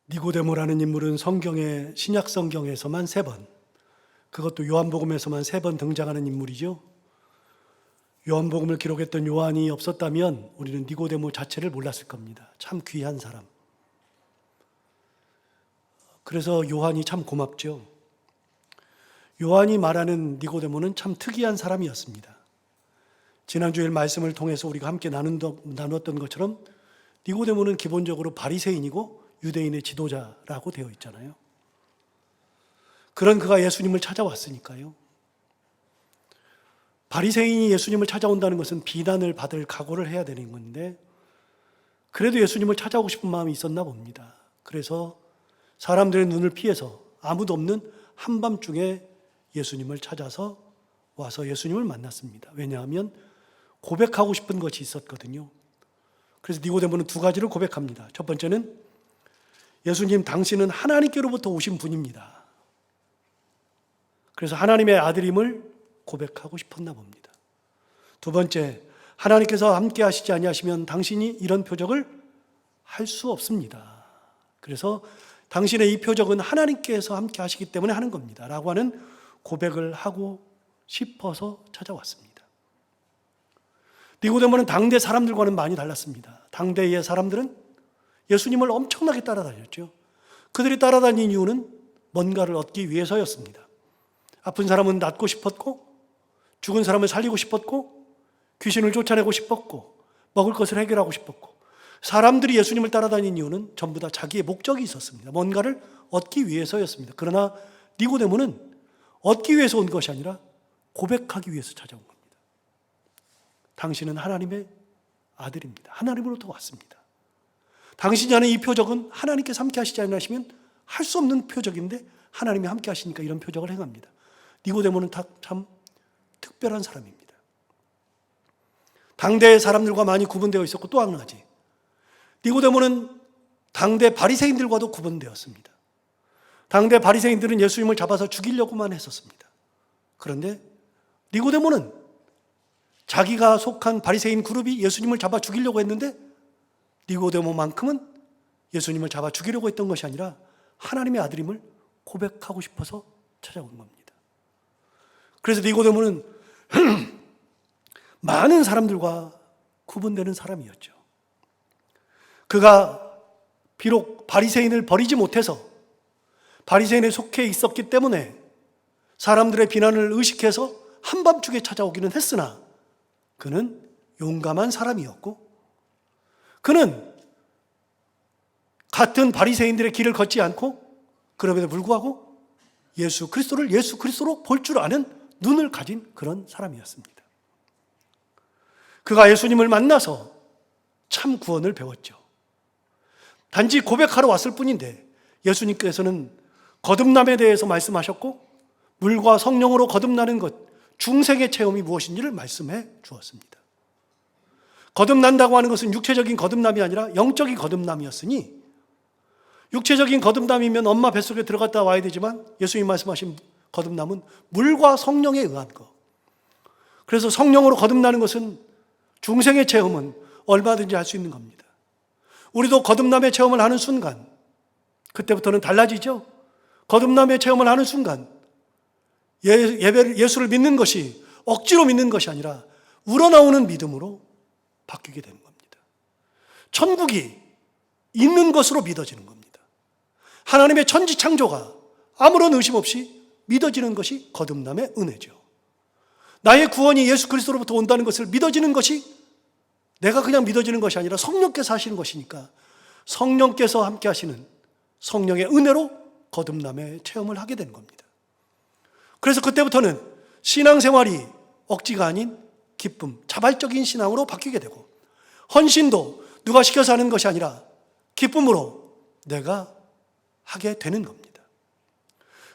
니고데모라는 인물은 성경의 신약 성경에서만 3번, 그것도 요한복음에서만 3번 등장하는 인물이죠. 요한복음을 기록했던 요한이 없었다면 우리는 니고데모 자체를 몰랐을 겁니다. 참 귀한 사람. 그래서 요한이 참 고맙죠. 요한이 말하는 니고데모는 참 특이한 사람이었습니다. 지난주일 말씀을 통해서 우리가 함께 나눴던 것처럼 니고데모는 기본적으로 바리새인이고 유대인의 지도자라고 되어 있잖아요. 그런 그가 예수님을 찾아왔으니까요. 바리새인이 예수님을 찾아온다는 것은 비난을 받을 각오를 해야 되는 건데, 그래도 예수님을 찾아오고 싶은 마음이 있었나 봅니다. 그래서 사람들의 눈을 피해서 아무도 없는 한밤중에 예수님을 찾아서 와서 예수님을 만났습니다. 왜냐하면 고백하고 싶은 것이 있었거든요. 그래서 니고데모는 2가지를 고백합니다. 첫 번째는 예수님, 당신은 하나님께로부터 오신 분입니다. 그래서 하나님의 아들임을 고백하고 싶었나 봅니다. 2번째, 하나님께서 함께 하시지 아니하시면 당신이 이런 표적을 할 수 없습니다. 그래서 당신의 이 표적은 하나님께서 함께 하시기 때문에 하는 겁니다 라고 하는 고백을 하고 싶어서 찾아왔습니다. 니고데모는 당대 사람들과는 많이 달랐습니다. 당대의 사람들은 예수님을 엄청나게 따라다녔죠. 그들이 따라다닌 이유는 뭔가를 얻기 위해서였습니다. 아픈 사람은 낫고 싶었고, 죽은 사람을 살리고 싶었고, 귀신을 쫓아내고 싶었고, 먹을 것을 해결하고 싶었고, 사람들이 예수님을 따라다닌 이유는 전부 다 자기의 목적이 있었습니다. 뭔가를 얻기 위해서였습니다. 그러나 니고데모는 얻기 위해서 온 것이 아니라 고백하기 위해서 찾아온 겁니다. 당신은 하나님의 아들입니다. 하나님으로부터 왔습니다. 당신이 하는 이 표적은 하나님께서 함께 하시지 않으시면 할 수 없는 표적인데 하나님이 함께 하시니까 이런 표적을 행합니다. 니고데모는 참 특별한 사람입니다. 당대의 사람들과 많이 구분되어 있었고, 또 한 가지, 니고데모는 당대 바리새인들과도 구분되었습니다. 당대 바리새인들은 예수님을 잡아서 죽이려고만 했었습니다. 그런데 니고데모는 자기가 속한 바리새인 그룹이 예수님을 잡아 죽이려고 했는데 니고데모만큼은 예수님을 잡아 죽이려고 했던 것이 아니라 하나님의 아들임을 고백하고 싶어서 찾아온 겁니다. 그래서 니고데모는 많은 사람들과 구분되는 사람이었죠. 그가 비록 바리새인을 버리지 못해서 바리새인에 속해 있었기 때문에 사람들의 비난을 의식해서 한밤중에 찾아오기는 했으나 그는 용감한 사람이었고, 그는 같은 바리새인들의 길을 걷지 않고 그럼에도 불구하고 예수 그리스도를 예수 그리스도로 볼 줄 아는 눈을 가진 그런 사람이었습니다. 그가 예수님을 만나서 참 구원을 배웠죠. 단지 고백하러 왔을 뿐인데 예수님께서는 거듭남에 대해서 말씀하셨고, 물과 성령으로 거듭나는 것, 중생의 체험이 무엇인지를 말씀해 주었습니다. 거듭난다고 하는 것은 육체적인 거듭남이 아니라 영적인 거듭남이었으니, 육체적인 거듭남이면 엄마 뱃속에 들어갔다 와야 되지만 예수님 말씀하신 거듭남은 물과 성령에 의한 것. 그래서 성령으로 거듭나는 것은, 중생의 체험은 얼마든지 할 수 있는 겁니다. 우리도 거듭남의 체험을 하는 순간 그때부터는 달라지죠. 거듭남의 체험을 하는 순간 예수를 믿는 것이 억지로 믿는 것이 아니라 우러나오는 믿음으로 바뀌게 되는 겁니다. 천국이 있는 것으로 믿어지는 겁니다. 하나님의 천지창조가 아무런 의심 없이 믿어지는 것이 거듭남의 은혜죠. 나의 구원이 예수 그리스도로부터 온다는 것을 믿어지는 것이, 내가 그냥 믿어지는 것이 아니라 성령께서 하시는 것이니까 성령께서 함께 하시는 성령의 은혜로 거듭남의 체험을 하게 되는 겁니다. 그래서 그때부터는 신앙생활이 억지가 아닌 기쁨, 자발적인 신앙으로 바뀌게 되고, 헌신도 누가 시켜서 하는 것이 아니라 기쁨으로 내가 하게 되는 겁니다.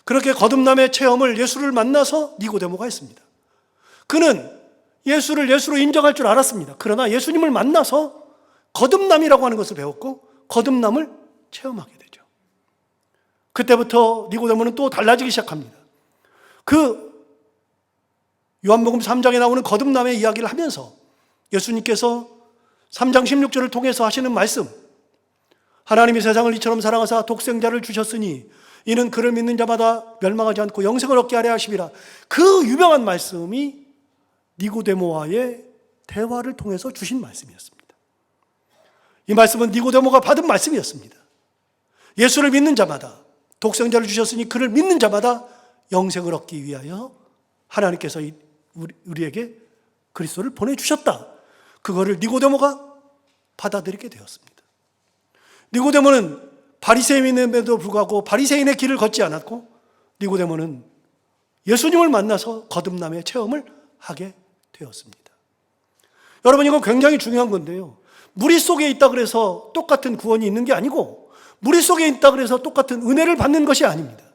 그렇게 거듭남의 체험을 예수를 만나서 니고데모가 했습니다. 그는 예수를 예수로 인정할 줄 알았습니다. 그러나 예수님을 만나서 거듭남이라고 하는 것을 배웠고 거듭남을 체험하게 되죠. 그때부터 니고데모는 또 달라지기 시작합니다. 그 요한복음 3장에 나오는 거듭남의 이야기를 하면서 예수님께서 3장 16절을 통해서 하시는 말씀, 하나님이 세상을 이처럼 사랑하사 독생자를 주셨으니 이는 그를 믿는 자마다 멸망하지 않고 영생을 얻게 하려 하심이라. 그 유명한 말씀이 니고데모와의 대화를 통해서 주신 말씀이었습니다. 이 말씀은 니고데모가 받은 말씀이었습니다. 예수를 믿는 자마다, 독생자를 주셨으니 그를 믿는 자마다 영생을 얻기 위하여 하나님께서 우리에게 그리스도를 보내주셨다. 그거를 니고데모가 받아들이게 되었습니다. 니고데모는 바리새인임에도 불구하고 바리새인의 길을 걷지 않았고, 니고데모는 예수님을 만나서 거듭남의 체험을 하게 되었습니다. 여러분, 이건 굉장히 중요한 건데요, 무리 속에 있다 그래서 똑같은 구원이 있는 게 아니고, 무리 속에 있다 그래서 똑같은 은혜를 받는 것이 아닙니다.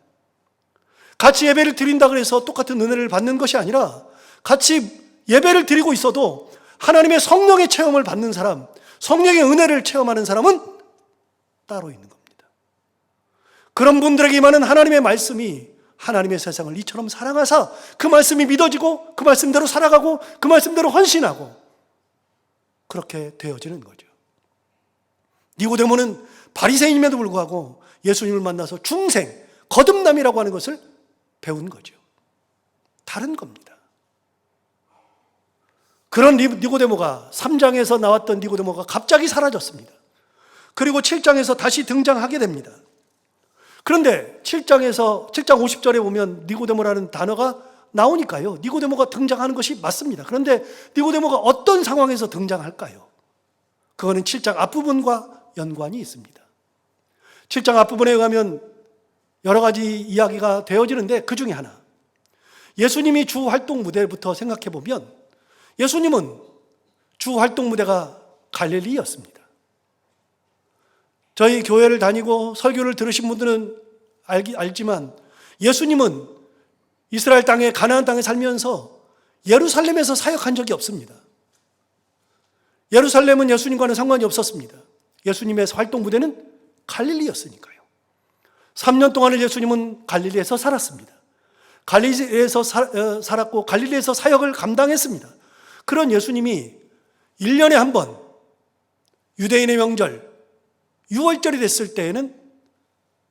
같이 예배를 드린다 그래서 똑같은 은혜를 받는 것이 아니라, 같이 예배를 드리고 있어도 하나님의 성령의 체험을 받는 사람, 성령의 은혜를 체험하는 사람은 따로 있는 겁니다. 그런 분들에게 임하는 하나님의 말씀이 하나님의 세상을 이처럼 사랑하사 그 말씀이 믿어지고 그 말씀대로 살아가고 그 말씀대로 헌신하고 그렇게 되어지는 거죠. 니고데모는 바리새인임에도 불구하고 예수님을 만나서 중생, 거듭남이라고 하는 것을 배운 거죠. 다른 겁니다. 그런 니고데모가 3장에서 나왔던 니고데모가 갑자기 사라졌습니다. 그리고 7장에서 다시 등장하게 됩니다. 그런데 7장 50절에 보면 니고데모라는 단어가 나오니까요, 니고데모가 등장하는 것이 맞습니다. 그런데 니고데모가 어떤 상황에서 등장할까요? 그거는 7장 앞부분과 연관이 있습니다. 7장 앞부분에 의하면 여러 가지 이야기가 되어지는데, 그 중에 하나, 예수님이 주 활동 무대부터 생각해 보면 예수님은 주 활동 무대가 갈릴리였습니다. 저희 교회를 다니고 설교를 들으신 분들은 알지만 예수님은 이스라엘 땅에, 가나안 땅에 살면서 예루살렘에서 사역한 적이 없습니다. 예루살렘은 예수님과는 상관이 없었습니다. 예수님의 활동 무대는 갈릴리였으니까요. 3년 동안을 예수님은 갈릴리에서 살았습니다. 갈릴리에서 살았고 갈릴리에서 사역을 감당했습니다. 그런 예수님이 1년에 한 번 유대인의 명절 유월절이 됐을 때에는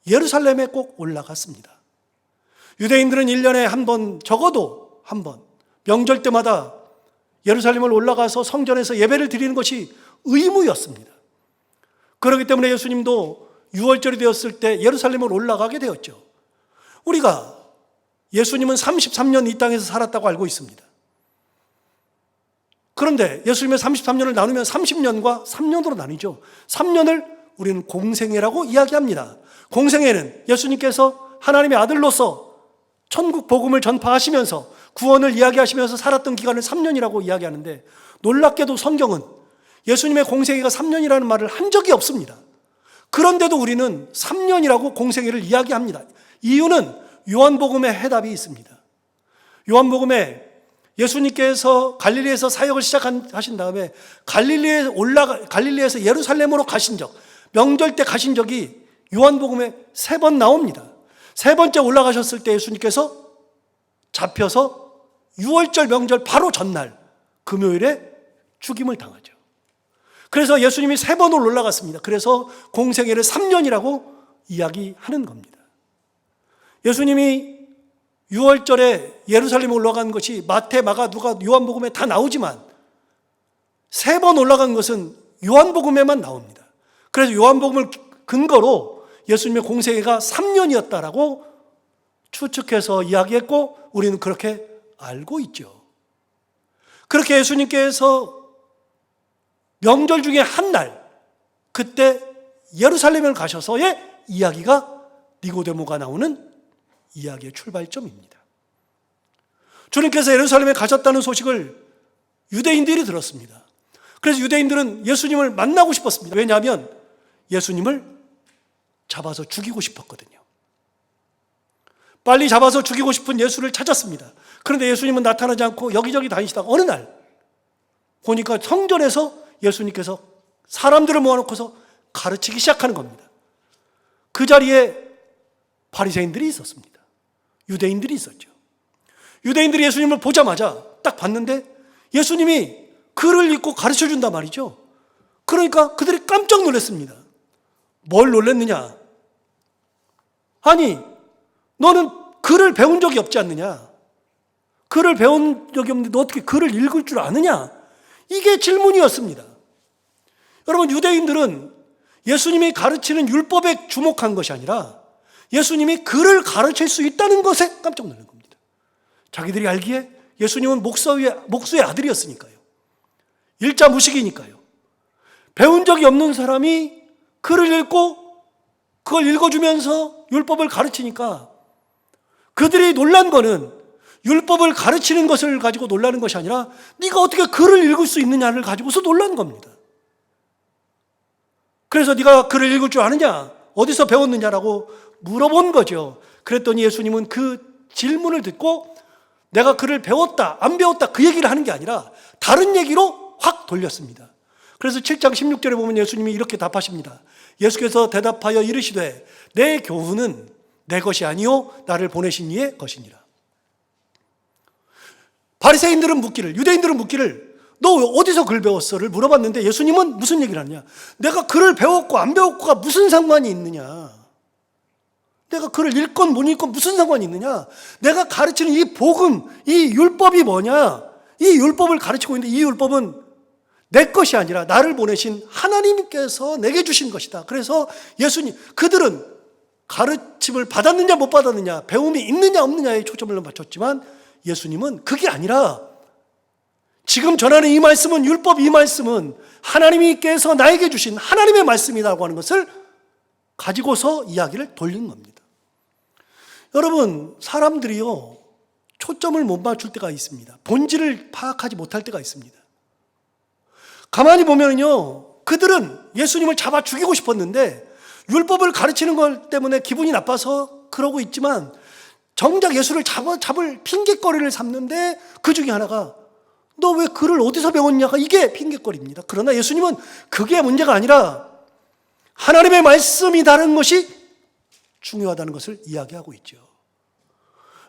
예루살렘에 꼭 올라갔습니다. 유대인들은 1년에 한 번, 적어도 한 번, 명절 때마다 예루살렘을 올라가서 성전에서 예배를 드리는 것이 의무였습니다. 그렇기 때문에 예수님도 유월절이 되었을 때 예루살렘을 올라가게 되었죠. 우리가 예수님은 33년 이 땅에서 살았다고 알고 있습니다. 그런데 예수님의 33년을 나누면 30년과 3년으로 나뉘죠. 3년을 우리는 공생애라고 이야기합니다. 공생애는 예수님께서 하나님의 아들로서 천국 복음을 전파하시면서 구원을 이야기하시면서 살았던 기간을 3년이라고 이야기하는데, 놀랍게도 성경은 예수님의 공생애가 3년이라는 말을 한 적이 없습니다. 그런데도 우리는 3년이라고 공생애를 이야기합니다. 이유는 요한복음에 해답이 있습니다. 요한복음에 예수님께서 갈릴리에서 사역을 시작하신 다음에 갈릴리에서 예루살렘으로 가신 적, 명절 때 가신 적이 요한복음에 3번 나옵니다. 3번째 올라가셨을 때 예수님께서 잡혀서 유월절 명절 바로 전날 금요일에 죽임을 당하죠. 그래서 예수님이 3번을 올라갔습니다. 그래서 공생애를 3년이라고 이야기하는 겁니다. 예수님이 유월절에 예루살렘에 올라간 것이 마태, 마가, 누가, 요한복음에 다 나오지만 3번 올라간 것은 요한복음에만 나옵니다. 그래서 요한복음을 근거로 예수님의 공생애가 3년이었다라고 추측해서 이야기했고, 우리는 그렇게 알고 있죠. 그렇게 예수님께서 명절 중에 한 날, 그때 예루살렘을 가셔서의 이야기가 니고데모가 나오는 이야기의 출발점입니다. 주님께서 예루살렘에 가셨다는 소식을 유대인들이 들었습니다. 그래서 유대인들은 예수님을 만나고 싶었습니다. 왜냐하면 예수님을 잡아서 죽이고 싶었거든요. 빨리 잡아서 죽이고 싶은 예수를 찾았습니다. 그런데 예수님은 나타나지 않고 여기저기 다니시다가 어느 날 보니까 성전에서 예수님께서 사람들을 모아놓고서 가르치기 시작하는 겁니다. 그 자리에 바리새인들이 있었습니다. 유대인들이 있었죠. 유대인들이 예수님을 보자마자 딱 봤는데 예수님이 글을 읽고 가르쳐 준단 말이죠. 그러니까 그들이 깜짝 놀랐습니다. 뭘 놀랬느냐? 아니, 너는 글을 배운 적이 없지 않느냐? 글을 배운 적이 없는데 너 어떻게 글을 읽을 줄 아느냐? 이게 질문이었습니다. 여러분, 유대인들은 예수님이 가르치는 율법에 주목한 것이 아니라 예수님이 글을 가르칠 수 있다는 것에 깜짝 놀란 겁니다. 자기들이 알기에 예수님은 목수의 아들이었으니까요. 일자무식이니까요. 배운 적이 없는 사람이 글을 읽고 그걸 읽어주면서 율법을 가르치니까 그들이 놀란 거는 율법을 가르치는 것을 가지고 놀라는 것이 아니라 네가 어떻게 글을 읽을 수 있느냐를 가지고서 놀란 겁니다. 그래서 네가 글을 읽을 줄 아느냐? 어디서 배웠느냐라고 물어본 거죠. 그랬더니 예수님은 그 질문을 듣고 내가 글을 배웠다, 안 배웠다 그 얘기를 하는 게 아니라 다른 얘기로 확 돌렸습니다. 그래서 7장 16절에 보면 예수님이 이렇게 답하십니다. 예수께서 대답하여 이르시되 내 교훈은 내 것이 아니요 나를 보내신 이의 것이니라. 바리새인들은 묻기를, 유대인들은 묻기를 너 어디서 글 배웠어를 물어봤는데 예수님은 무슨 얘기를 하느냐? 내가 글을 배웠고 안 배웠고가 무슨 상관이 있느냐? 내가 글을 읽건 못 읽건 무슨 상관이 있느냐? 내가 가르치는 이 복음, 이 율법이 뭐냐? 이 율법을 가르치고 있는데 이 율법은 내 것이 아니라 나를 보내신 하나님께서 내게 주신 것이다. 그래서 예수님, 그들은 가르침을 받았느냐 못 받았느냐, 배움이 있느냐 없느냐에 초점을 맞췄지만 예수님은 그게 아니라 지금 전하는 이 말씀은, 율법 이 말씀은 하나님께서 나에게 주신 하나님의 말씀이라고 하는 것을 가지고서 이야기를 돌린 겁니다. 여러분, 사람들이요 초점을 못 맞출 때가 있습니다. 본질을 파악하지 못할 때가 있습니다. 가만히 보면요, 그들은 예수님을 잡아 죽이고 싶었는데 율법을 가르치는 것 때문에 기분이 나빠서 그러고 있지만 정작 예수를 잡을 핑계거리를 삼는데 그 중에 하나가 너 왜 글을 어디서 배웠냐가 이게 핑계거리입니다. 그러나 예수님은 그게 문제가 아니라 하나님의 말씀이 다른 것이 중요하다는 것을 이야기하고 있죠.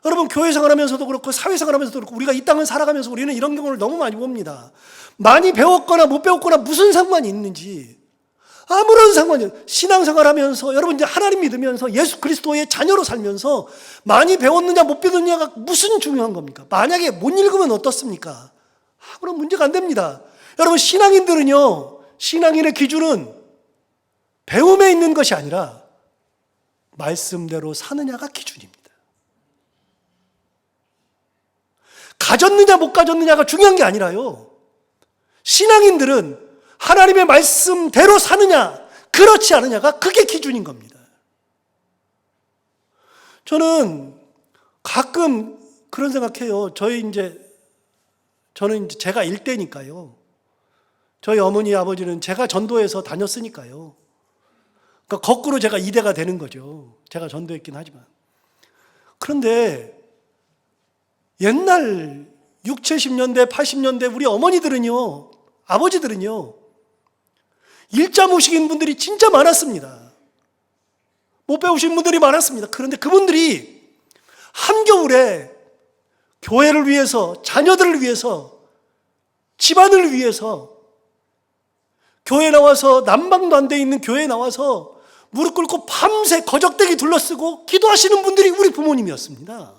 여러분, 교회 생활하면서도 그렇고 사회 생활하면서도 그렇고 우리가 이 땅을 살아가면서 우리는 이런 경우를 너무 많이 봅니다. 많이 배웠거나 못 배웠거나 무슨 상관이 있는지 아무런 상관이 없어요. 신앙생활하면서 여러분 이제 하나님 믿으면서 예수 그리스도의 자녀로 살면서 많이 배웠느냐 못 배웠느냐가 무슨 중요한 겁니까? 만약에 못 읽으면 어떻습니까? 아무런 문제가 안 됩니다. 여러분, 신앙인들은요, 신앙인의 기준은 배움에 있는 것이 아니라 말씀대로 사느냐가 기준입니다. 가졌느냐 못 가졌느냐가 중요한 게 아니라요, 신앙인들은 하나님의 말씀대로 사느냐 그렇지 않느냐가 그게 기준인 겁니다. 저는 가끔 그런 생각해요. 저는 이제 제가 일대니까요. 저희 어머니 아버지는 제가 전도해서 다녔으니까요. 그러니까 거꾸로 제가 2대가 되는 거죠. 제가 전도했긴 하지만. 그런데 옛날 60, 70년대, 80년대 우리 어머니들은요, 아버지들은요, 일자무식인 분들이 진짜 많았습니다. 못 배우신 분들이 많았습니다. 그런데 그분들이 한겨울에 교회를 위해서, 자녀들을 위해서, 집안을 위해서 교회에 나와서, 난방도 안 돼 있는 교회에 나와서 무릎 꿇고 밤새 거적대기 둘러쓰고 기도하시는 분들이 우리 부모님이었습니다.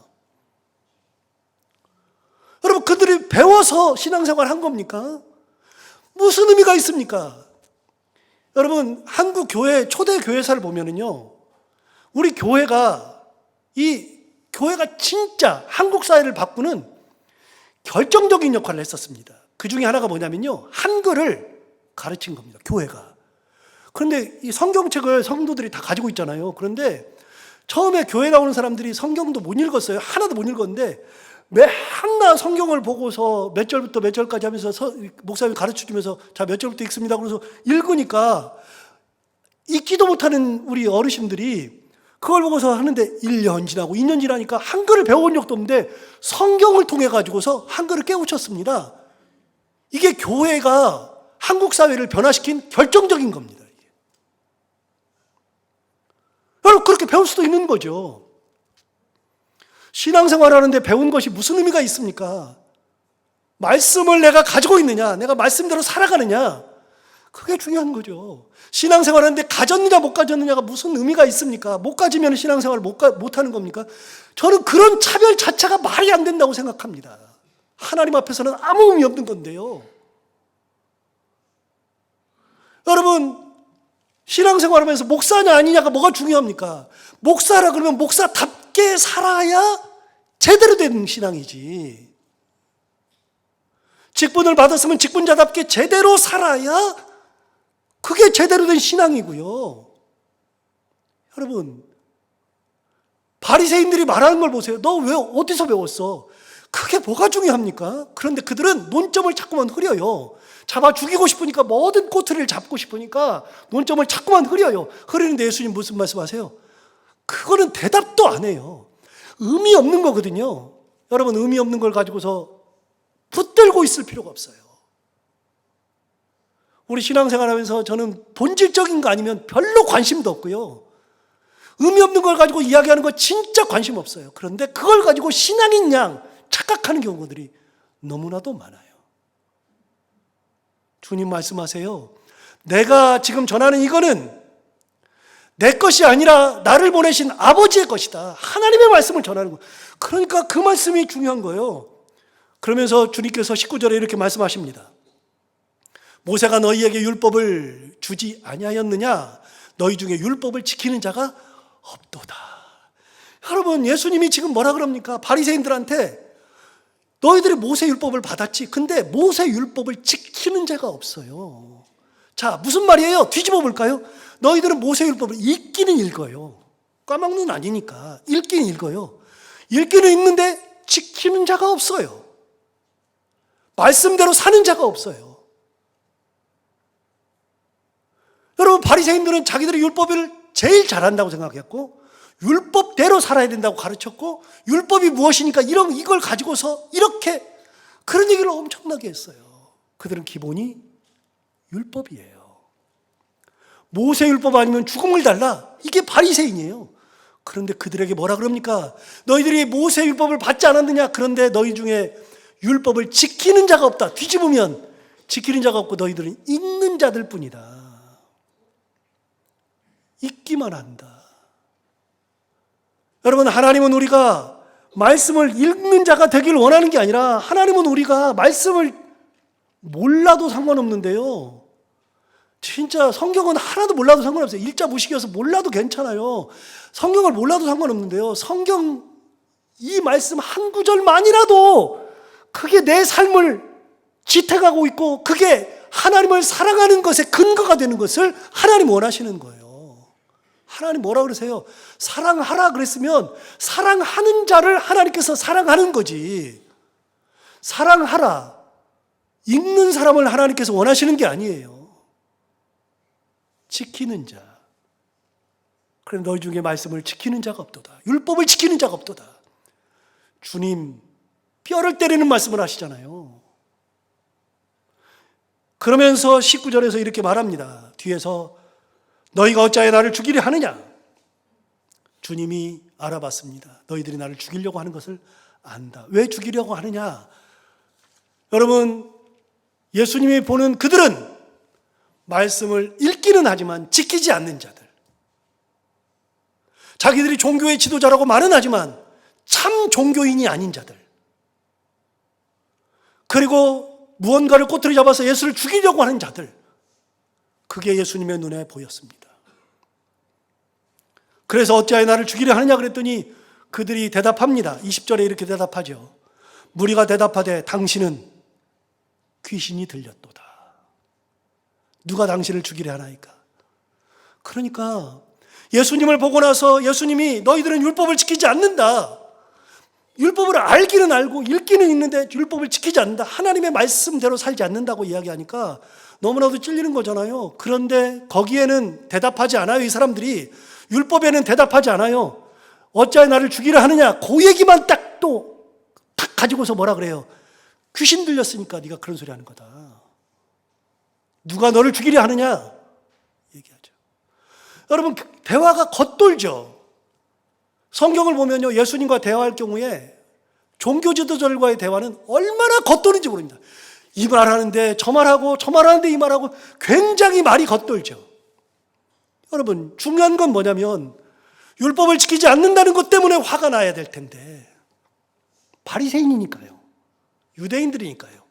여러분, 그들이 배워서 신앙생활 한 겁니까? 무슨 의미가 있습니까? 여러분, 한국 교회, 초대 교회사를 보면은요, 우리 교회가 진짜 한국 사회를 바꾸는 결정적인 역할을 했었습니다. 그 중에 하나가 뭐냐면요, 한글을 가르친 겁니다, 교회가. 그런데 이 성경책을 성도들이 다 가지고 있잖아요. 그런데 처음에 교회 나오는 사람들이 성경도 못 읽었어요. 하나도 못 읽었는데 맨날 성경을 보고서 몇 절부터 몇 절까지 하면서 목사님이 가르쳐주면서 자, 몇 절부터 읽습니다. 그래서 읽으니까 읽지도 못하는 우리 어르신들이 그걸 보고서 하는데 1년 지나고 2년 지나니까 한글을 배워본 적도 없는데 성경을 통해 가지고서 한글을 깨우쳤습니다. 이게 교회가 한국 사회를 변화시킨 결정적인 겁니다. 여러분, 그렇게 배울 수도 있는 거죠. 신앙생활 하는데 배운 것이 무슨 의미가 있습니까? 말씀을 내가 가지고 있느냐, 내가 말씀대로 살아가느냐, 그게 중요한 거죠. 신앙생활 하는데 가졌느냐 못 가졌느냐가 무슨 의미가 있습니까? 못 가지면 신앙생활을 못 하는 겁니까? 저는 그런 차별 자체가 말이 안 된다고 생각합니다. 하나님 앞에서는 아무 의미 없는 건데요. 여러분, 신앙생활 하면서 목사냐 아니냐가 뭐가 중요합니까? 목사라 그러면 목사답게 살아야 제대로 된 신앙이지. 직분을 받았으면 직분자답게 제대로 살아야 그게 제대로 된 신앙이고요. 여러분, 바리새인들이 말하는 걸 보세요. 너 왜 어디서 배웠어? 그게 뭐가 중요합니까? 그런데 그들은 논점을 자꾸만 흐려요. 잡아 죽이고 싶으니까, 모든 꼬투리를 잡고 싶으니까 논점을 자꾸만 흐려요. 흐리는데 예수님 무슨 말씀하세요? 그거는 대답도 안 해요. 의미 없는 거거든요. 여러분, 의미 없는 걸 가지고서 붙들고 있을 필요가 없어요. 우리 신앙생활 하면서 저는 본질적인 거 아니면 별로 관심도 없고요. 의미 없는 걸 가지고 이야기하는 거 진짜 관심 없어요. 그런데 그걸 가지고 신앙인 양 착각하는 경우들이 너무나도 많아요. 주님 말씀하세요. 내가 지금 전하는 이거는 내 것이 아니라 나를 보내신 아버지의 것이다. 하나님의 말씀을 전하는 거. 그러니까 그 말씀이 중요한 거예요. 그러면서 주님께서 19절에 이렇게 말씀하십니다. 모세가 너희에게 율법을 주지 아니하였느냐? 너희 중에 율법을 지키는 자가 없도다. 여러분, 예수님이 지금 뭐라 그럽니까? 바리새인들한테 너희들이 모세 율법을 받았지. 근데 모세 율법을 지키는 자가 없어요. 자, 무슨 말이에요? 뒤집어 볼까요? 너희들은 모세 율법을 읽기는 읽어요. 까먹는 아니니까 읽기는 읽어요. 읽기는 읽는데 지키는 자가 없어요. 말씀대로 사는 자가 없어요. 여러분, 바리새인들은 자기들이 율법을 제일 잘한다고 생각했고 율법대로 살아야 된다고 가르쳤고 율법이 무엇이니까 이걸 가지고서 이렇게 그런 얘기를 엄청나게 했어요. 그들은 기본이 율법이에요. 모세 율법 아니면 죽음을 달라. 이게 바리새인이에요. 그런데 그들에게 뭐라 그럽니까? 너희들이 모세 율법을 받지 않았느냐? 그런데 너희 중에 율법을 지키는 자가 없다. 뒤집으면 지키는 자가 없고 너희들은 읽는 자들 뿐이다. 읽기만 한다. 여러분, 하나님은 우리가 말씀을 읽는 자가 되길 원하는 게 아니라 하나님은 우리가 말씀을 몰라도 상관없는데요. 진짜 성경은 하나도 몰라도 상관없어요. 일자 무식이어서 몰라도 괜찮아요. 성경을 몰라도 상관없는데요. 성경 이 말씀 한 구절만이라도 그게 내 삶을 지탱하고 있고 그게 하나님을 사랑하는 것의 근거가 되는 것을 하나님 원하시는 거예요. 하나님 뭐라 그러세요? 사랑하라 그랬으면 사랑하는 자를 하나님께서 사랑하는 거지. 사랑하라. 읽는 사람을 하나님께서 원하시는 게 아니에요. 지키는 자. 그래 너희 중에 말씀을 지키는 자가 없도다. 율법을 지키는 자가 없도다. 주님 뼈를 때리는 말씀을 하시잖아요. 그러면서 19절에서 이렇게 말합니다. 뒤에서 너희가 어찌하여 나를 죽이려 하느냐? 주님이 알아봤습니다. 너희들이 나를 죽이려고 하는 것을 안다. 왜 죽이려고 하느냐? 여러분, 예수님이 보는 그들은 말씀을 읽기는 하지만 지키지 않는 자들. 자기들이 종교의 지도자라고 말은 하지만 참 종교인이 아닌 자들. 그리고 무언가를 꼬투리 잡아서 예수를 죽이려고 하는 자들. 그게 예수님의 눈에 보였습니다. 그래서 어찌하여 나를 죽이려 하느냐 그랬더니 그들이 대답합니다. 20절에 이렇게 대답하죠. 무리가 대답하되 당신은 귀신이 들렸도다. 누가 당신을 죽이려 하나이까? 그러니까 예수님을 보고 나서 예수님이 너희들은 율법을 지키지 않는다. 율법을 알기는 알고 읽기는 읽는데 율법을 지키지 않는다. 하나님의 말씀대로 살지 않는다고 이야기하니까 너무나도 찔리는 거잖아요. 그런데 거기에는 대답하지 않아요. 이 사람들이 율법에는 대답하지 않아요. 어찌하여 나를 죽이려 하느냐? 그 얘기만 딱 가지고서 뭐라 그래요? 귀신 들렸으니까 네가 그런 소리 하는 거다. 누가 너를 죽이려 하느냐? 얘기하죠. 여러분, 대화가 겉돌죠. 성경을 보면요, 예수님과 대화할 경우에 종교 지도자들과의 대화는 얼마나 겉도는지 모릅니다. 이 말하는데 저 말하고 저 말하는데 이 말하고 굉장히 말이 겉돌죠. 여러분, 중요한 건 뭐냐면 율법을 지키지 않는다는 것 때문에 화가 나야 될 텐데, 바리새인이니까요, 유대인들이니까요,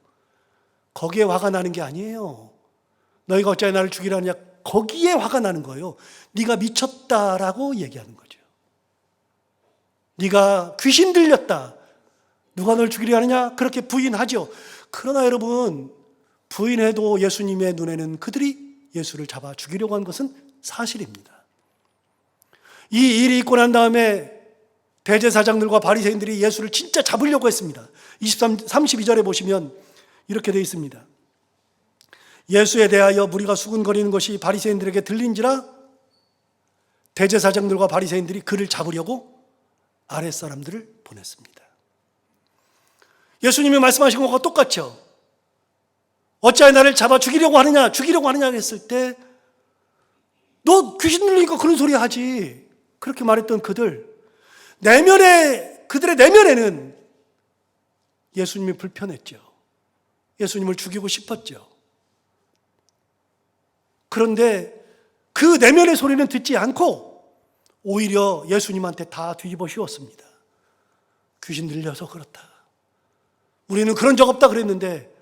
거기에 화가 나는 게 아니에요. 너희가 어찌하여 나를 죽이려 하느냐, 거기에 화가 나는 거예요. 네가 미쳤다라고 얘기하는 거죠. 네가 귀신 들렸다, 누가 널 죽이려 하느냐, 그렇게 부인하죠. 그러나 여러분, 부인해도 예수님의 눈에는 그들이 예수를 잡아 죽이려고 한 것은 사실입니다. 이 일이 있고 난 다음에 대제사장들과 바리새인들이 예수를 진짜 잡으려고 했습니다. 32절에 보시면 이렇게 되어 있습니다. 예수에 대하여 무리가 수군거리는 것이 바리새인들에게 들린지라 대제사장들과 바리새인들이 그를 잡으려고 아랫사람들을 보냈습니다. 예수님이 말씀하신 것과 똑같죠. 어찌하여 나를 잡아 죽이려고 하느냐 했을 때, 너 귀신 들리니까 그런 소리 하지, 그렇게 말했던 그들의 내면에는 예수님이 불편했죠. 예수님을 죽이고 싶었죠. 그런데 그 내면의 소리는 듣지 않고 오히려 예수님한테 다 뒤집어 씌웠습니다. 귀신 들려서 그렇다, 우리는 그런 적 없다 그랬는데,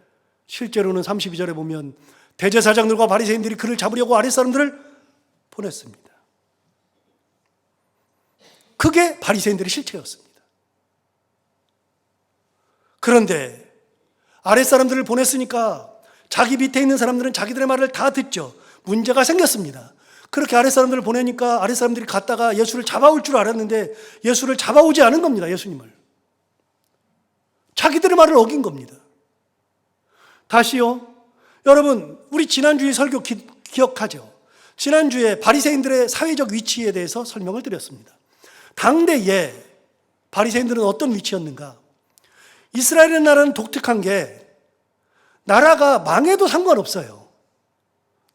실제로는 32절에 보면 대제사장들과 바리새인들이 그를 잡으려고 아랫사람들을 보냈습니다. 그게 바리새인들의 실체였습니다. 그런데 아랫사람들을 보냈으니까 자기 밑에 있는 사람들은 자기들의 말을 다 듣죠. 문제가 생겼습니다. 그렇게 아랫사람들을 보내니까 아랫사람들이 갔다가 예수를 잡아올 줄 알았는데 예수를 잡아오지 않은 겁니다. 예수님을. 자기들의 말을 어긴 겁니다. 다시요, 여러분, 우리 지난주에 설교 기억하죠? 지난주에 바리새인들의 사회적 위치에 대해서 설명을 드렸습니다. 당대에 바리새인들은 어떤 위치였는가? 이스라엘의 나라는 독특한 게, 나라가 망해도 상관없어요.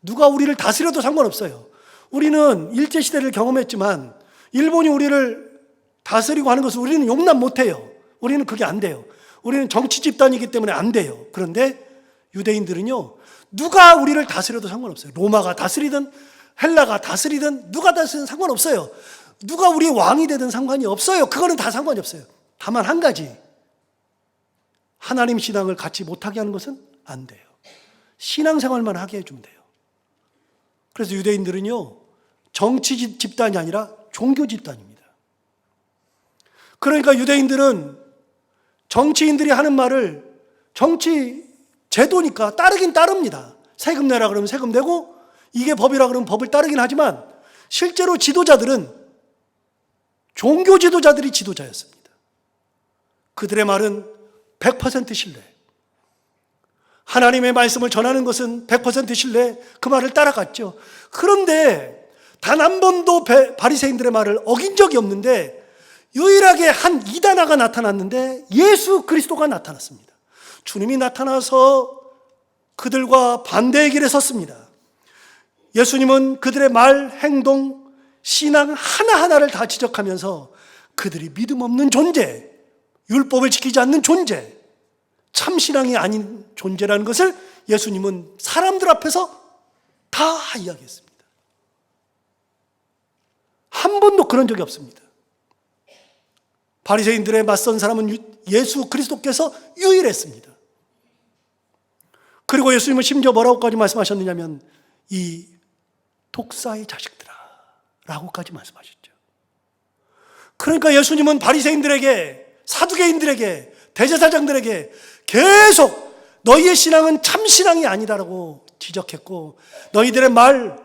누가 우리를 다스려도 상관없어요. 우리는 일제시대를 경험했지만 일본이 우리를 다스리고 하는 것을 우리는 용납 못해요. 우리는 그게 안 돼요. 우리는 정치 집단이기 때문에 안 돼요. 그런데 유대인들은요, 누가 우리를 다스려도 상관없어요. 로마가 다스리든 헬라가 다스리든 누가 다스리든 상관없어요. 누가 우리의 왕이 되든 상관이 없어요. 그거는 다 상관이 없어요. 다만 한 가지, 하나님 신앙을 갖지 못하게 하는 것은 안 돼요. 신앙생활만 하게 해주면 돼요. 그래서 유대인들은요, 정치 집단이 아니라 종교 집단입니다. 그러니까 유대인들은 정치인들이 하는 말을 정치 제도니까 따르긴 따릅니다. 세금 내라 그러면 세금 내고, 이게 법이라 그러면 법을 따르긴 하지만 실제로 지도자들은 종교 지도자들이 지도자였습니다. 그들의 말은 100% 신뢰. 하나님의 말씀을 전하는 것은 100% 신뢰, 그 말을 따라갔죠. 그런데 단 한 번도 바리새인들의 말을 어긴 적이 없는데, 유일하게 한 이단아가 나타났는데 예수 그리스도가 나타났습니다. 주님이 나타나서 그들과 반대의 길에 섰습니다. 예수님은 그들의 말, 행동, 신앙 하나하나를 다 지적하면서 그들이 믿음 없는 존재, 율법을 지키지 않는 존재, 참신앙이 아닌 존재라는 것을 예수님은 사람들 앞에서 다 이야기했습니다. 한 번도 그런 적이 없습니다. 바리새인들의 맞선 사람은 예수 그리스도께서 유일했습니다. 그리고 예수님은 심지어 뭐라고까지 말씀하셨느냐면, 이 독사의 자식들아 라고까지 말씀하셨죠. 그러니까 예수님은 바리새인들에게, 사두개인들에게, 대제사장들에게 계속 너희의 신앙은 참신앙이 아니다라고 지적했고, 너희들의 말,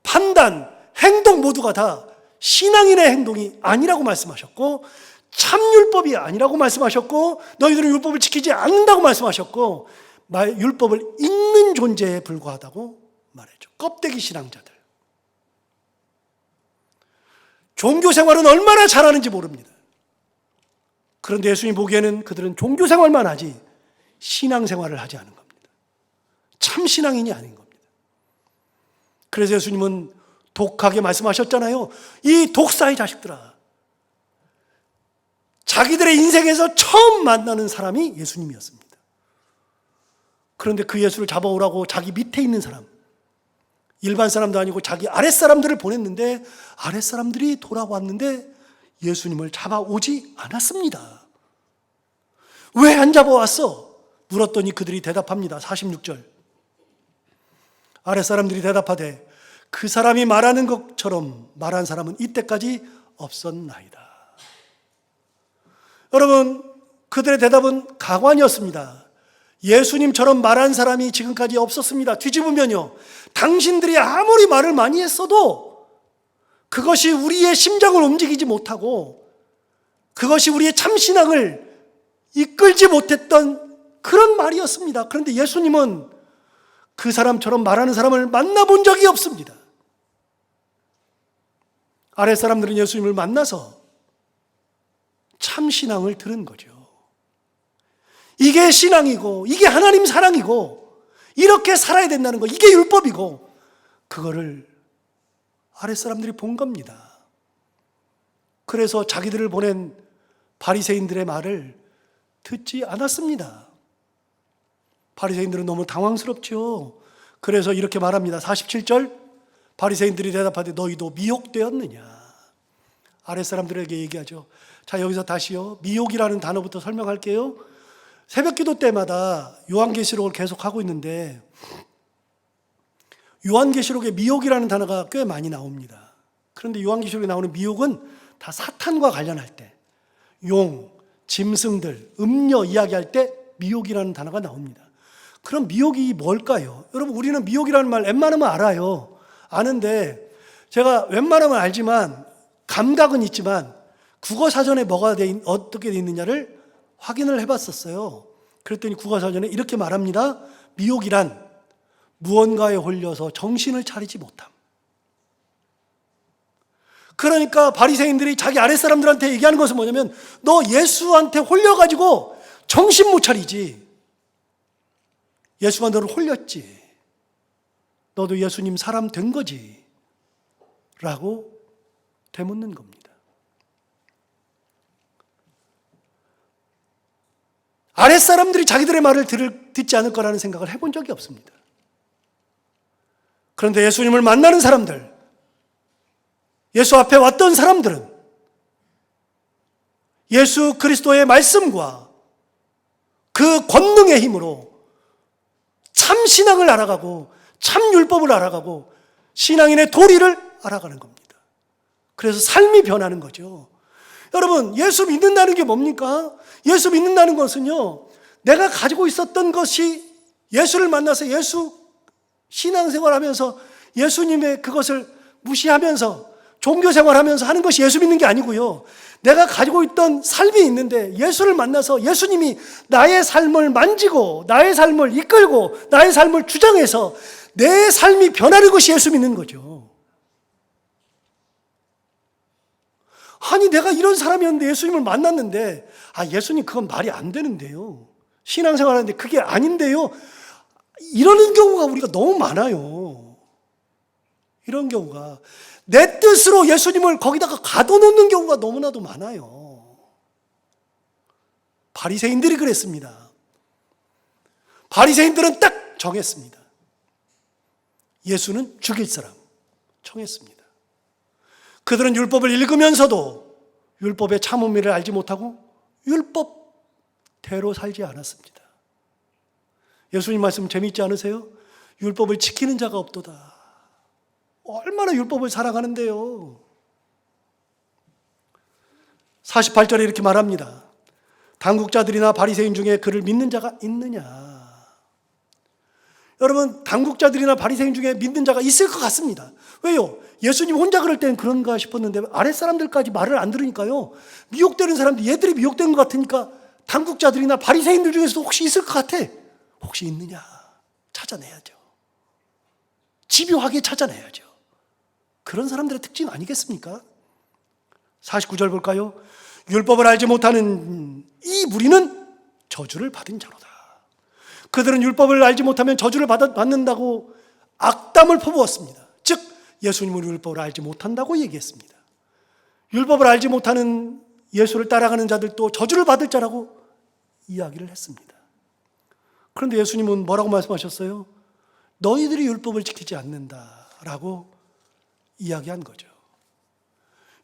판단, 행동 모두가 다 신앙인의 행동이 아니라고 말씀하셨고, 참율법이 아니라고 말씀하셨고, 너희들은 율법을 지키지 않는다고 말씀하셨고, 율법을 읽는 존재에 불과하다고 말했죠. 껍데기 신앙자들. 종교생활은 얼마나 잘하는지 모릅니다. 그런데 예수님이 보기에는 그들은 종교생활만 하지 신앙생활을 하지 않은 겁니다. 참신앙인이 아닌 겁니다. 그래서 예수님은 독하게 말씀하셨잖아요. 이 독사의 자식들아. 자기들의 인생에서 처음 만나는 사람이 예수님이었습니다. 그런데 그 예수를 잡아오라고 자기 밑에 있는 사람, 일반 사람도 아니고 자기 아랫사람들을 보냈는데 아랫사람들이 돌아왔는데 예수님을 잡아오지 않았습니다. 왜 안 잡아왔어? 물었더니 그들이 대답합니다. 46절. 아랫사람들이 대답하되 그 사람이 말하는 것처럼 말한 사람은 이때까지 없었나이다. 여러분, 그들의 대답은 가관이었습니다. 예수님처럼 말한 사람이 지금까지 없었습니다. 뒤집으면요, 당신들이 아무리 말을 많이 했어도 그것이 우리의 심장을 움직이지 못하고 그것이 우리의 참신앙을 이끌지 못했던 그런 말이었습니다. 그런데 예수님은 그 사람처럼 말하는 사람을 만나본 적이 없습니다. 아랫사람들은 예수님을 만나서 참신앙을 들은 거죠. 이게 신앙이고 이게 하나님 사랑이고 이렇게 살아야 된다는 거, 이게 율법이고, 그거를 아랫사람들이 본 겁니다. 그래서 자기들을 보낸 바리새인들의 말을 듣지 않았습니다. 바리새인들은 너무 당황스럽죠. 그래서 이렇게 말합니다. 47절, 바리새인들이 대답하되 너희도 미혹되었느냐. 아랫사람들에게 얘기하죠. 자, 여기서 다시요, 미혹이라는 단어부터 설명할게요. 새벽기도 때마다 요한계시록을 계속하고 있는데 요한계시록에 미혹이라는 단어가 꽤 많이 나옵니다. 그런데 요한계시록에 나오는 미혹은 다 사탄과 관련할 때, 용, 짐승들, 음녀 이야기할 때 미혹이라는 단어가 나옵니다. 그럼 미혹이 뭘까요? 여러분, 우리는 미혹이라는 말 웬만하면 알아요. 아는데 제가 웬만하면 알지만 감각은 있지만 국어사전에 어떻게 돼 있느냐를 확인을 해봤었어요. 그랬더니 국어사전에 이렇게 말합니다. 미혹이란 무언가에 홀려서 정신을 차리지 못함. 그러니까 바리새인들이 자기 아랫사람들한테 얘기하는 것은 뭐냐면, 너 예수한테 홀려가지고 정신 못 차리지. 예수가 너를 홀렸지. 너도 예수님 사람 된 거지. 라고 되묻는 겁니다. 아랫사람들이 자기들의 말을 듣지 않을 거라는 생각을 해본 적이 없습니다. 그런데 예수님을 만나는 사람들, 예수 앞에 왔던 사람들은 예수 그리스도의 말씀과 그 권능의 힘으로 참 신앙을 알아가고 참 율법을 알아가고 신앙인의 도리를 알아가는 겁니다. 그래서 삶이 변하는 거죠. 여러분, 예수 믿는다는 게 뭡니까? 예수 믿는다는 것은요, 내가 가지고 있었던 것이 예수를 만나서 예수 신앙생활하면서 예수님의 그것을 무시하면서 종교생활하면서 하는 것이 예수 믿는 게 아니고요, 내가 가지고 있던 삶이 있는데 예수를 만나서 예수님이 나의 삶을 만지고 나의 삶을 이끌고 나의 삶을 주장해서 내 삶이 변하는 것이 예수 믿는 거죠. 아니, 내가 이런 사람이었는데 예수님을 만났는데, 예수님 그건 말이 안 되는데요, 신앙생활 하는데 그게 아닌데요, 이러는 경우가 우리가 너무 많아요. 이런 경우가 내 뜻으로 예수님을 거기다가 가둬놓는 경우가 너무나도 많아요. 바리새인들이 그랬습니다. 바리새인들은 딱 정했습니다. 예수는 죽일 사람 정했습니다. 그들은 율법을 읽으면서도 율법의 참 의미를 알지 못하고 율법대로 살지 않았습니다. 예수님 말씀 재미있지 않으세요? 율법을 지키는 자가 없도다. 얼마나 율법을 사랑하는데요. 48절에 이렇게 말합니다. 당국자들이나 바리새인 중에 그를 믿는 자가 있느냐. 여러분, 당국자들이나 바리새인 중에 믿는 자가 있을 것 같습니다. 왜요? 예수님 혼자 그럴 땐 그런가 싶었는데 아랫사람들까지 말을 안 들으니까요, 미혹되는 사람들, 얘들이 미혹된 것 같으니까 당국자들이나 바리새인들 중에서도 혹시 있을 것 같아. 혹시 있느냐 찾아내야죠. 집요하게 찾아내야죠. 그런 사람들의 특징 아니겠습니까? 49절 볼까요? 율법을 알지 못하는 이 무리는 저주를 받은 자로다. 그들은 율법을 알지 못하면 저주를 받는다고 악담을 퍼부었습니다. 즉 예수님은 율법을 알지 못한다고 얘기했습니다. 율법을 알지 못하는 예수를 따라가는 자들도 저주를 받을 자라고 이야기를 했습니다. 그런데 예수님은 뭐라고 말씀하셨어요? 너희들이 율법을 지키지 않는다라고 이야기한 거죠.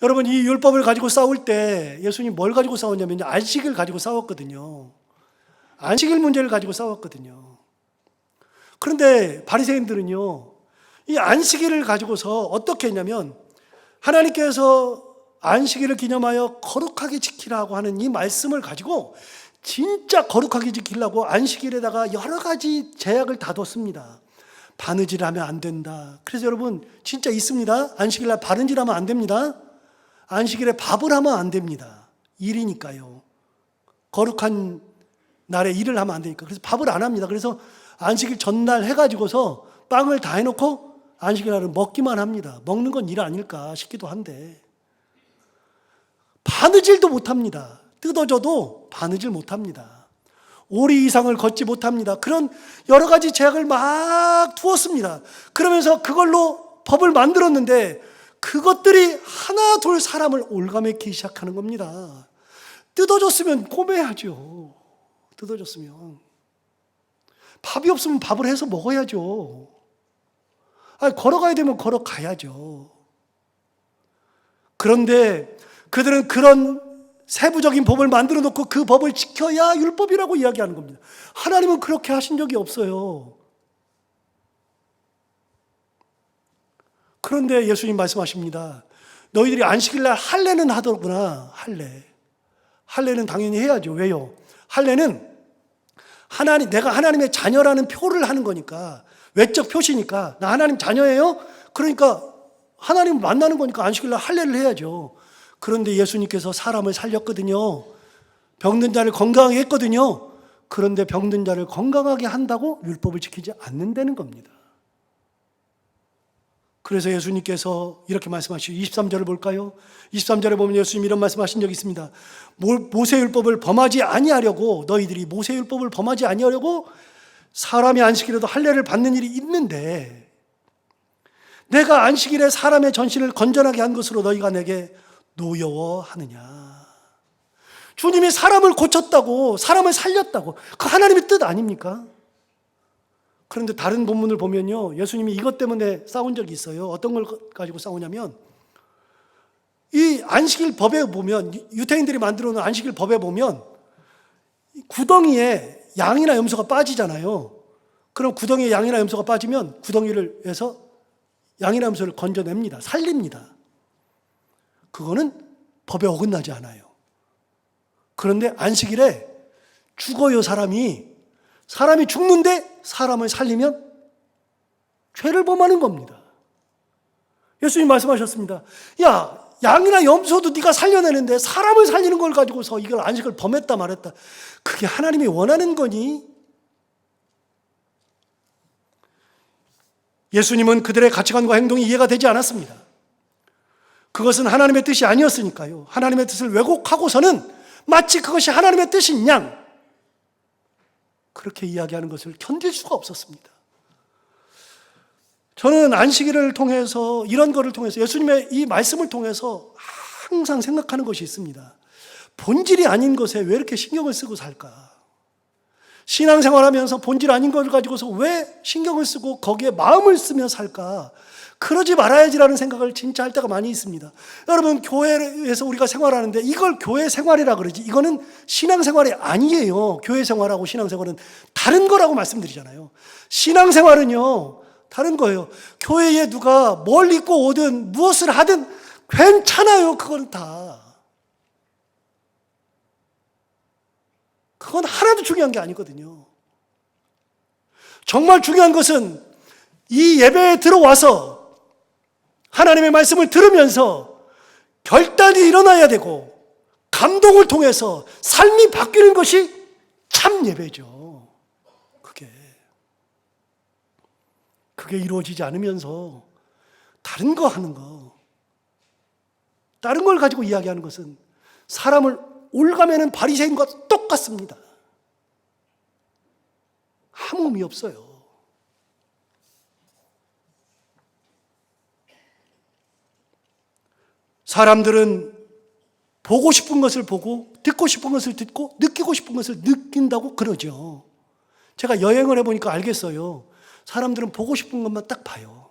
여러분, 이 율법을 가지고 싸울 때 예수님이 뭘 가지고 싸웠냐면 안식일 가지고 싸웠거든요. 안식일 문제를 가지고 싸웠거든요. 그런데 바리새인들은요, 이 안식일을 가지고서 어떻게 했냐면 하나님께서 안식일을 기념하여 거룩하게 지키라고 하는 이 말씀을 가지고 진짜 거룩하게 지키려고 안식일에다가 여러 가지 제약을 다 뒀습니다. 바느질 하면 안 된다. 그래서 여러분 진짜 있습니다. 안식일날 바느질 하면 안 됩니다. 안식일에 밥을 하면 안 됩니다. 일이니까요. 거룩한 날에 일을 하면 안 되니까. 그래서 밥을 안 합니다. 그래서 안식일 전날 해가지고서 빵을 다 해놓고 안식일 날은 먹기만 합니다. 먹는 건 일 아닐까 싶기도 한데 바느질도 못합니다. 뜯어져도 바느질 못합니다. 오리 이상을 걷지 못합니다. 그런 여러 가지 제약을 막 두었습니다. 그러면서 그걸로 법을 만들었는데 그것들이 하나 둘 사람을 올가매기 시작하는 겁니다. 뜯어졌으면 꼬매야죠. 뜯어졌으면 밥이 없으면 밥을 해서 먹어야죠. 걸어가야 되면 걸어가야죠. 그런데 그들은 그런 세부적인 법을 만들어 놓고 그 법을 지켜야 율법이라고 이야기하는 겁니다. 하나님은 그렇게 하신 적이 없어요. 그런데 예수님 말씀하십니다. 너희들이 안식일날 할례는 하더구나. 할례는 당연히 해야죠. 왜요? 할례는 내가 하나님의 자녀라는 표를 하는 거니까, 외적 표시니까 나 하나님 자녀예요? 그러니까 하나님을 만나는 거니까 안식일날 할례를 해야죠. 그런데 예수님께서 사람을 살렸거든요. 병든 자를 건강하게 했거든요. 그런데 병든 자를 건강하게 한다고 율법을 지키지 않는다는 겁니다. 그래서 예수님께서 이렇게 말씀하시고 23절을 볼까요? 23절에 보면 예수님이 이런 말씀하신 적이 있습니다. 모세율법을 범하지 아니하려고, 너희들이 모세율법을 범하지 아니하려고 사람이 안식일에도 할례를 받는 일이 있는데 내가 안식일에 사람의 전신을 건전하게 한 것으로 너희가 내게 노여워하느냐. 주님이 사람을 고쳤다고, 사람을 살렸다고, 그 하나님의 뜻 아닙니까? 그런데 다른 본문을 보면요, 예수님이 이것 때문에 싸운 적이 있어요. 어떤 걸 가지고 싸우냐면 이 안식일 법에 보면, 유대인들이 만들어 놓은 안식일 법에 보면 구덩이에 양이나 염소가 빠지잖아요. 그럼 구덩이에 양이나 염소가 빠지면 구덩이를 해서 양이나 염소를 건져냅니다. 살립니다. 그거는 법에 어긋나지 않아요. 그런데 안식일에 죽어요. 사람이 죽는데 사람을 살리면 죄를 범하는 겁니다. 예수님 말씀하셨습니다. 야, 양이나 염소도 네가 살려내는데 사람을 살리는 걸 가지고서 이걸 안식을 범했다 말했다. 그게 하나님이 원하는 거니? 예수님은 그들의 가치관과 행동이 이해가 되지 않았습니다. 그것은 하나님의 뜻이 아니었으니까요. 하나님의 뜻을 왜곡하고서는 마치 그것이 하나님의 뜻인 양 그렇게 이야기하는 것을 견딜 수가 없었습니다. 저는 안식일을 통해서, 이런 거를 통해서, 예수님의 이 말씀을 통해서 항상 생각하는 것이 있습니다. 본질이 아닌 것에 왜 이렇게 신경을 쓰고 살까? 신앙생활하면서 본질 아닌 걸 가지고서 왜 신경을 쓰고 거기에 마음을 쓰며 살까? 그러지 말아야지라는 생각을 진짜 할 때가 많이 있습니다. 여러분, 교회에서 우리가 생활하는데 이걸 교회 생활이라 그러지, 이거는 신앙생활이 아니에요. 교회 생활하고 신앙생활은 다른 거라고 말씀드리잖아요. 신앙생활은요 다른 거예요. 교회에 누가 뭘 입고 오든 무엇을 하든 괜찮아요. 그건 다. 그건 하나도 중요한 게 아니거든요. 정말 중요한 것은 이 예배에 들어와서 하나님의 말씀을 들으면서 결단이 일어나야 되고 감동을 통해서 삶이 바뀌는 것이 참 예배죠. 그게 이루어지지 않으면서 다른 거 하는 거, 다른 걸 가지고 이야기하는 것은 사람을 올가매는 바리새인과 똑같습니다. 아무 의미 없어요. 사람들은 보고 싶은 것을 보고, 듣고 싶은 것을 듣고, 느끼고 싶은 것을 느낀다고 그러죠. 제가 여행을 해보니까 알겠어요. 사람들은 보고 싶은 것만 딱 봐요.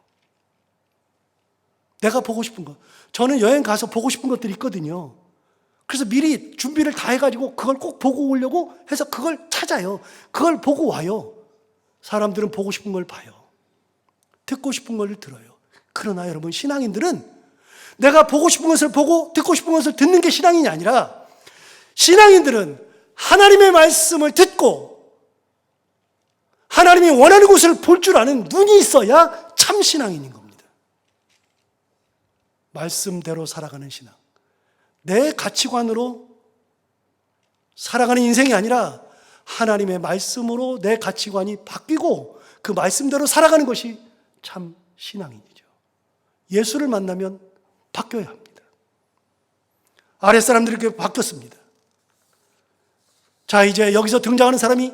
내가 보고 싶은 것. 저는 여행 가서 보고 싶은 것들이 있거든요. 그래서 미리 준비를 다 해가지고 그걸 꼭 보고 오려고 해서 그걸 찾아요. 그걸 보고 와요. 사람들은 보고 싶은 걸 봐요. 듣고 싶은 걸 들어요. 그러나 여러분, 신앙인들은 내가 보고 싶은 것을 보고 듣고 싶은 것을 듣는 게 신앙인이 아니라, 신앙인들은 하나님의 말씀을 듣고 하나님이 원하는 것을 볼 줄 아는 눈이 있어야 참 신앙인인 겁니다. 말씀대로 살아가는 신앙. 내 가치관으로 살아가는 인생이 아니라 하나님의 말씀으로 내 가치관이 바뀌고 그 말씀대로 살아가는 것이 참 신앙인이죠. 예수를 만나면 바뀌어야 합니다. 아랫사람들이 이렇게 바뀌었습니다. 자, 이제 여기서 등장하는 사람이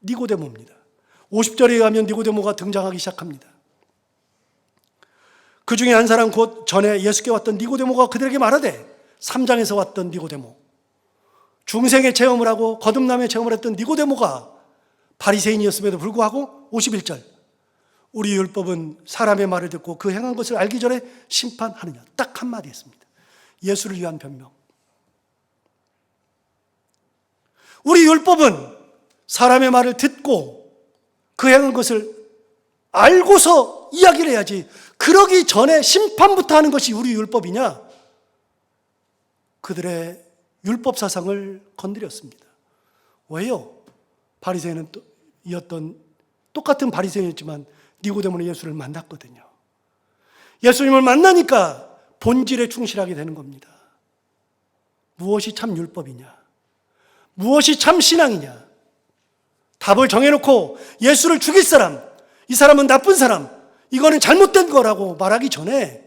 니고데모입니다. 50절에 가면 니고데모가 등장하기 시작합니다. 그 중에 한 사람, 곧 전에 예수께 왔던 니고데모가 그들에게 말하되, 3장에서 왔던 니고데모, 중생의 체험을 하고 거듭남의 체험을 했던 니고데모가 바리새인이었음에도 불구하고 51절, 우리 율법은 사람의 말을 듣고 그 행한 것을 알기 전에 심판하느냐, 딱 한마디 했습니다. 예수를 위한 변명. 우리 율법은 사람의 말을 듣고 그 행한 것을 알고서 이야기를 해야지, 그러기 전에 심판부터 하는 것이 우리 율법이냐? 그들의 율법 사상을 건드렸습니다. 왜요? 바리새인은 똑같은 바리새인이었지만 니고데모는 예수를 만났거든요. 예수님을 만나니까 본질에 충실하게 되는 겁니다. 무엇이 참 율법이냐? 무엇이 참 신앙이냐? 답을 정해놓고 예수를 죽일 사람, 이 사람은 나쁜 사람, 이거는 잘못된 거라고 말하기 전에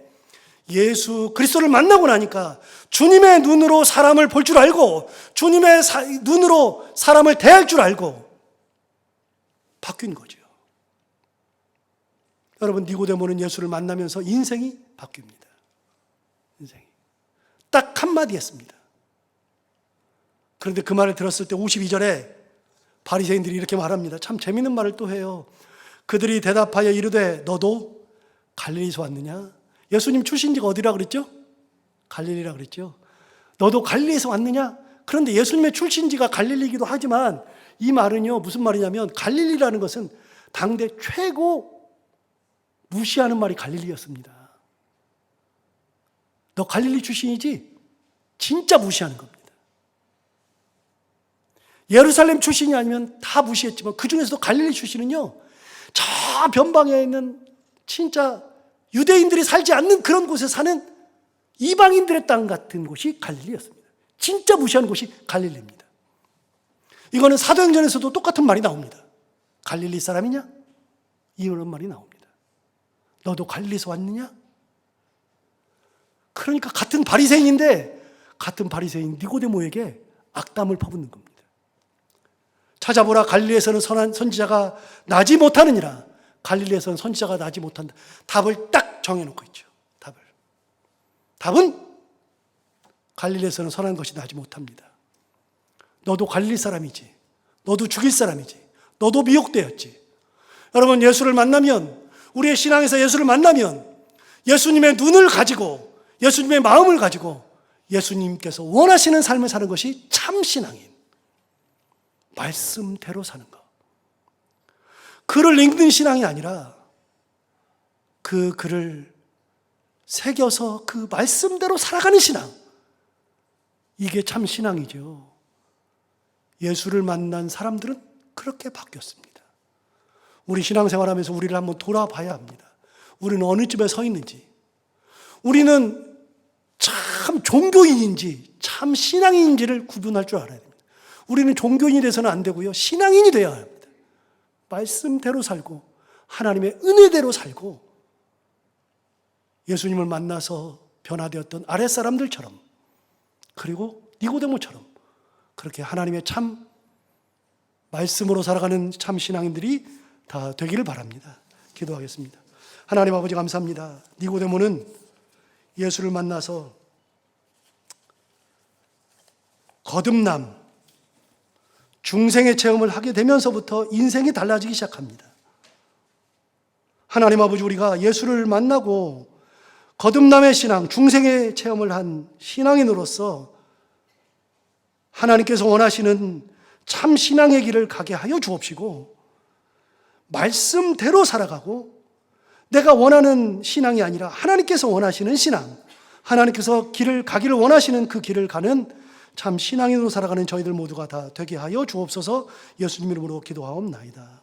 예수 그리스도를 만나고 나니까 주님의 눈으로 사람을 볼 줄 알고 주님의 눈으로 사람을 대할 줄 알고 바뀐 거죠. 여러분, 니고데모는 예수를 만나면서 인생이 바뀝니다. 인생이. 딱 한마디 했습니다. 그런데 그 말을 들었을 때 52절에 바리새인들이 이렇게 말합니다. 참 재밌는 말을 또 해요. 그들이 대답하여 이르되 너도 갈릴리에서 왔느냐? 예수님 출신지가 어디라 그랬죠? 갈릴리라 그랬죠. 너도 갈릴리에서 왔느냐? 그런데 예수님의 출신지가 갈릴리이기도 하지만 이 말은요, 무슨 말이냐면 갈릴리라는 것은 당대 최고 무시하는 말이 갈릴리였습니다. 너 갈릴리 출신이지? 진짜 무시하는 겁니다. 예루살렘 출신이 아니면 다 무시했지만 그 중에서도 갈릴리 출신은요, 저 변방에 있는 진짜 유대인들이 살지 않는 그런 곳에 사는 이방인들의 땅 같은 곳이 갈릴리였습니다. 진짜 무시하는 곳이 갈릴리입니다. 이거는 사도행전에서도 똑같은 말이 나옵니다. 갈릴리 사람이냐? 이런 말이 나옵니다. 너도 갈릴리에서 왔느냐? 그러니까 같은 바리새인인데 같은 바리새인 니고데모에게 악담을 퍼붓는 겁니다. 찾아보라, 갈릴리에서는 선한 선지자가 나지 못하느니라. 갈릴리에서는 선지자가 나지 못한다. 답을 딱 정해놓고 있죠. 답은 갈릴리에서는 선한 것이 나지 못합니다. 너도 갈릴리 사람이지. 너도 죽일 사람이지. 너도 미혹되었지. 여러분, 예수를 만나면, 우리의 신앙에서 예수를 만나면 예수님의 눈을 가지고 예수님의 마음을 가지고 예수님께서 원하시는 삶을 사는 것이 참 신앙인, 말씀대로 사는 것. 글을 읽는 신앙이 아니라 그 글을 새겨서 그 말씀대로 살아가는 신앙, 이게 참 신앙이죠. 예수를 만난 사람들은 그렇게 바뀌었습니다. 우리 신앙생활하면서 우리를 한번 돌아봐야 합니다. 우리는 어느 집에 서 있는지, 우리는 참 종교인인지 참 신앙인인지를 구분할 줄 알아야 됩니다. 우리는 종교인이 돼서는 안 되고요, 신앙인이 되어야 합니다. 말씀대로 살고 하나님의 은혜대로 살고 예수님을 만나서 변화되었던 아랫사람들처럼, 그리고 니고데모처럼 그렇게 하나님의 참 말씀으로 살아가는 참 신앙인들이 다 되기를 바랍니다. 기도하겠습니다. 하나님 아버지, 감사합니다. 니고데모는 예수를 만나서 거듭남, 중생의 체험을 하게 되면서부터 인생이 달라지기 시작합니다. 하나님 아버지, 우리가 예수를 만나고 거듭남의 신앙, 중생의 체험을 한 신앙인으로서 하나님께서 원하시는 참 신앙의 길을 가게 하여 주옵시고, 말씀대로 살아가고 내가 원하는 신앙이 아니라 하나님께서 원하시는 신앙, 하나님께서 길을 가기를 원하시는 그 길을 가는 참 신앙인으로 살아가는 저희들 모두가 다 되게 하여 주옵소서. 예수님 이름으로 기도하옵나이다.